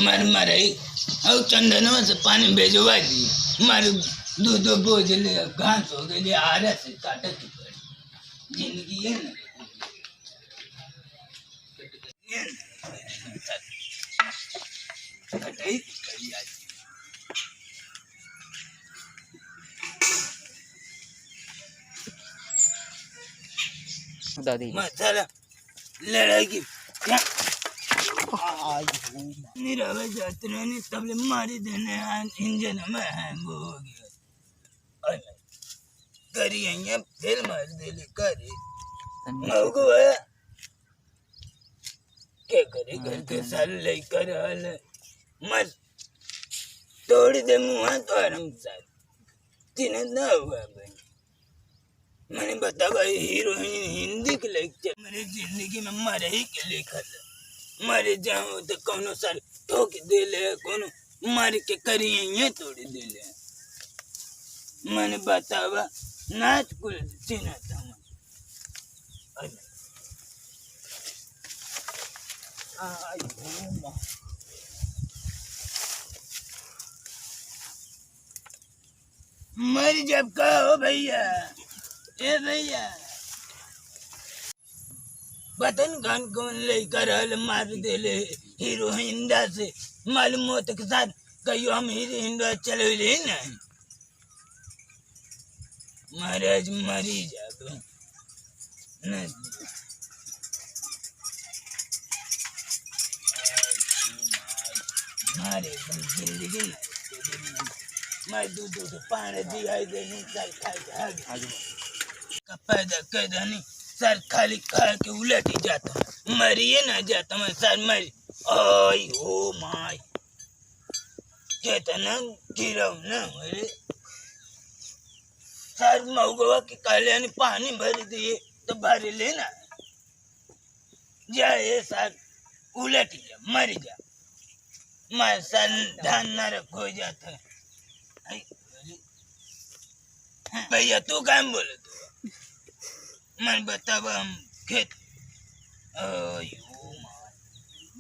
मर मरई और चंदनवा से पानी भेजवा दी मर दूध बोझ ले घास हो गई आरा से काटे की पड़ी जिंदगी है ना कटाई करी आज दादी मसाला लड़ाई की मेरा जाते रहने तबले मारी देने इंजन में हैंग हो गया करी यहाँ फिर मार दे ले करी मौको है क्या करे घर के साल लेकर हाल मत तोड़ दे मुँह तो आराम साल तीन ना हुआ भाई मैंने बता भाई हीरोइन हिंदी के लेक्चर मेरी जिंदगी में मरे ही के लिखा था मरे जाऊँ तो कौनो साल ठोक दे ले कौनो मार के करी ये तोड़ दे ले मैंने बतावा नाच कुल सीना था मर जब कहो भैया ए भैया बतन गान कौन लेकर हल मार दे ले हीरो हिंदा से मालूम हो के साथ कहियो हम हीरो हिंदा चले ले नहीं महाराज मरी जाब मारे जिंदगी मैं दूध पानी दिया नहीं सर खा पैदा कर नहीं सर खाली खा के उलट ही जाता मरिए ना जाता मैं सर मरी ओय ओ माय कितना गिरा ना मेरे सर मऊगवा के काले पानी भर दिए तो भर लेना जाए सर उलट जा मर जा मैं सर धान न रखो जाता भैया तू क्या बोले तू मैं बतावा हम खेत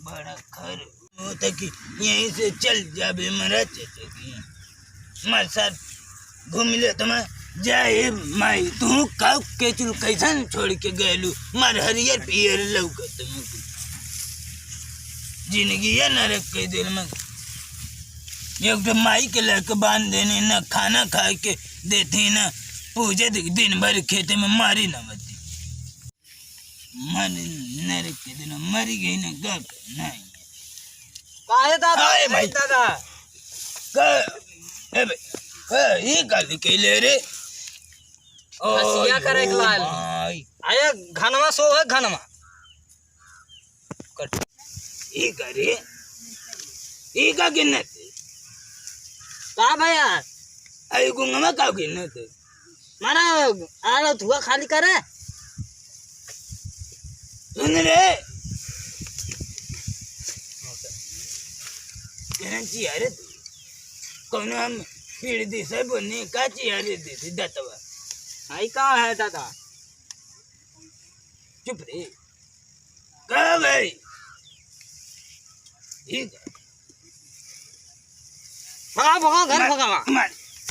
बड़ा खर होता कि यहीं से चल जाबे मरा मैं सर घूम ले तो मैं जाए माई तू काउ के चुल कैसन छोड़ के गएलू मार हरियर पियर लौकत जिंदगी है नरक के दिल में एक तो माई के लड़के बांध देने ना खाना खा के देती ना पूजे दिन भर खेते में मारी ना मती मर नरक के दिन मरी गई ना गप नहीं काहे दादा अरे भाई दादा का ए भाई ये गाली के ले रे हसिया करे लाल आया घनवा सो है घनवा कट ये करे ये का गिनत का भैया आई गुंगमा का गिनत मारा आलो धुआ खाली करे सुन रे जनची अरे कौन हम पीड़ दी सब ने का चियारे दे दतवा आई का है दादा चुप रे का भाई ठीक भगा भगा घर भगा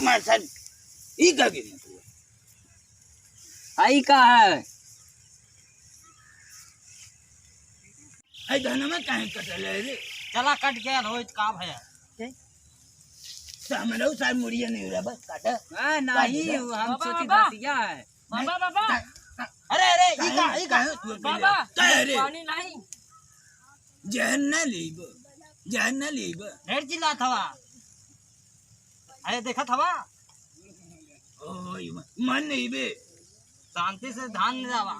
मार सर ई का गिनत आई का है आई धन में काहे कटल रे चला कट गया होइत का भैया सामने सार मुड़िया नहीं रहा बस काटा नहीं हम सोची दसिया है बाबा बाबा अरे अरे ई का बाबा अरे पानी नहीं जहन ना लीब ढेर चिल्ला थवा अरे देखा थवा ओय मन नहीं बे शांति से ध्यान नहीं जावा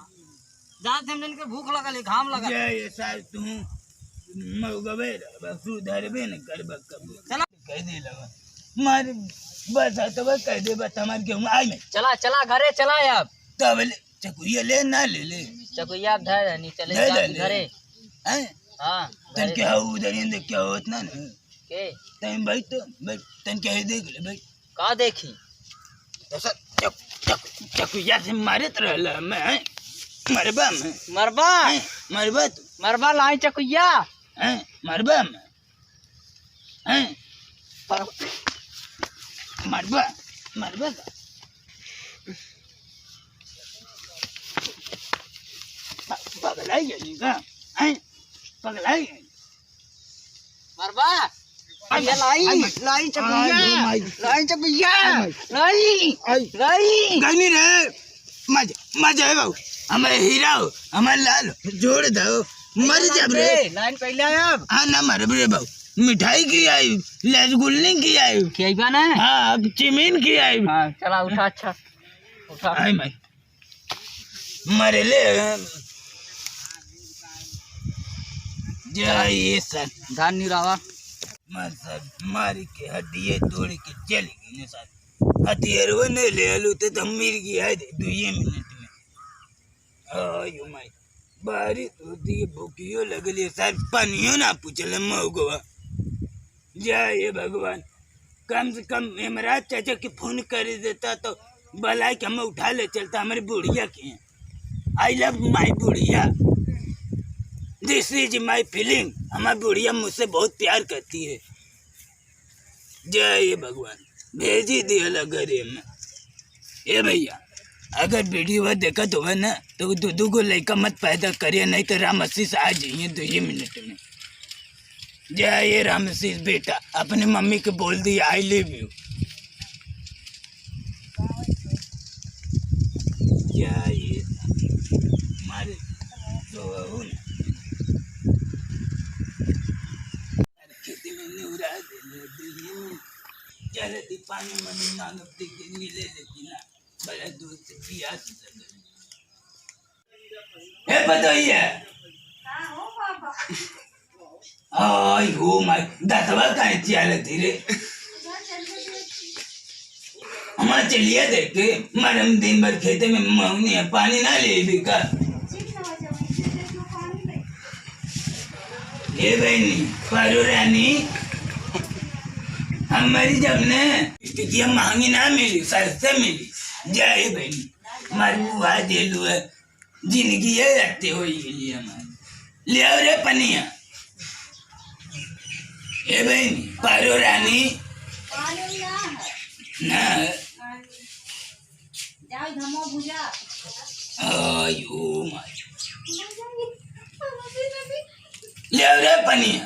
जाते हम दिन के भूख लगल घाम लगल जय साल तू मौगवे बसु धरबे न करब कब चला कह दे लगा मार बस तब कह दे बस हमार के हम आई में चला चला घरे चला अब तब चकुया ले ना ले चकुया धर नहीं चले धर जा ले। घरे हैं हां तन के हाउ उधर इंद क्या होत ना के तन भाई तो भाई तन के देख ले भाई का देखी तो सब चकुया से मारत रहला मैं मरबा मरबा मरबा तू मरबा लाई चकुया हैं मरबा में हैं मरबा मरबा पगलाई गई का हैं पगलाई गई मरबा ये लाई लाई चपिया लाई गनी रे मजा है बाबू हमारे हीरा हो हमारे लाल हो जोड़ दो मर जा रे लाइन पहले अब हाँ ना मर रे बाबू मिठाई की आई रसगुल्ले की आई खियाइबा ना हाँ चिमीन की आई हाँ चला उठा अच्छा उठा आई मैं मरे ले जय ये सर धान नहीं रहा मार सर मार के हड्डियाँ तोड़ के चल गई ना सर हथियार ने ले आलू तो मिल गया है 2 मिनट में आयो माई बारिश होती है भूखियो लग रही सर पानियो ना पूछल मऊगवा जय भगवान कम से कम इमराज चाचा के फोन कर देता तो भलाई के हम उठा ले चलता हमारी बुढ़िया के आई लव माई बुढ़िया दिस इज माई फीलिंग हमारी बुढ़िया मुझसे बहुत प्यार करती है जय भगवान भेजी दिया घरे में ए भैया अगर वीडियो देखा तो है ना तो दूधू को लड़का मत पैदा करिए नहीं तो राम आशीष आ जाइए 2 मिनट में जय राम आशीष बेटा अपने मम्मी को बोल दी आई लिव यू जय मारे तो खेती में निउरा दे चलती पानी में नागपती के नीले लेती ना बड़ा दूर से पिया है पता ही है आई हो माय 10 बार कहीं चले धीरे हमारा चलिए देखते मैडम दिन भर खेते में मौनी है पानी ना ले भी का ये बहनी पारो रानी हमारी जब ने स्थितियाँ महंगी ना मिली सस्ते मिली जय बहनी हमारी बुआ दिलू है जिंदगी ये रखते हो लिए हमारे ले आओ रे पनिया ए बहनी पारो रानी ना आयो माय ले आओ रे पनिया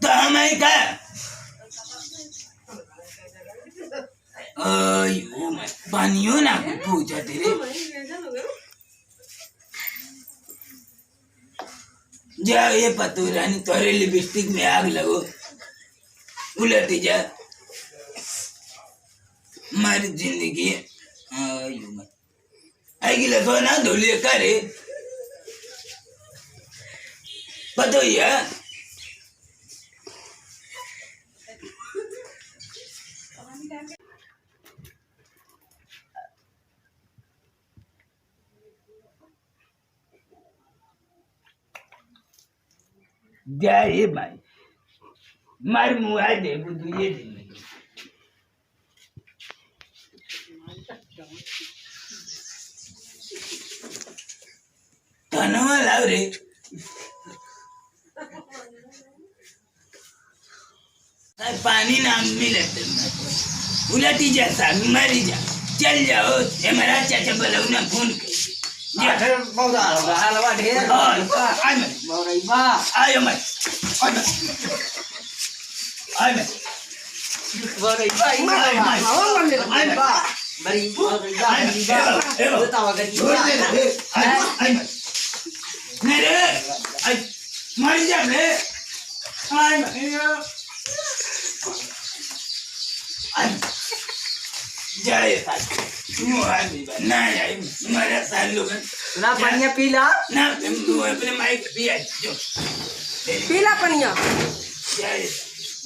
तो हमें क्या आयो माय पानियो ना पूछा तेरे जा ये पतो रानी तोरे लिपस्टिक में आग लगो उलटी जा हमारी जिंदगी आयो माय आएगी लगो ना धोलिए करे पतो ही है जय भाई मार मुआ दे बुद्धू ये दिन में तनवा लाओ रे पानी ना मिले उलटी जा साग मरी जा चल जाओ हमारा चाचा बोलो ना फोन कर आयो मैं मर जा रे जय ना मरा साल लोग ना पनिया पीला ना अपने माइक पिया जो पीला पनिया जय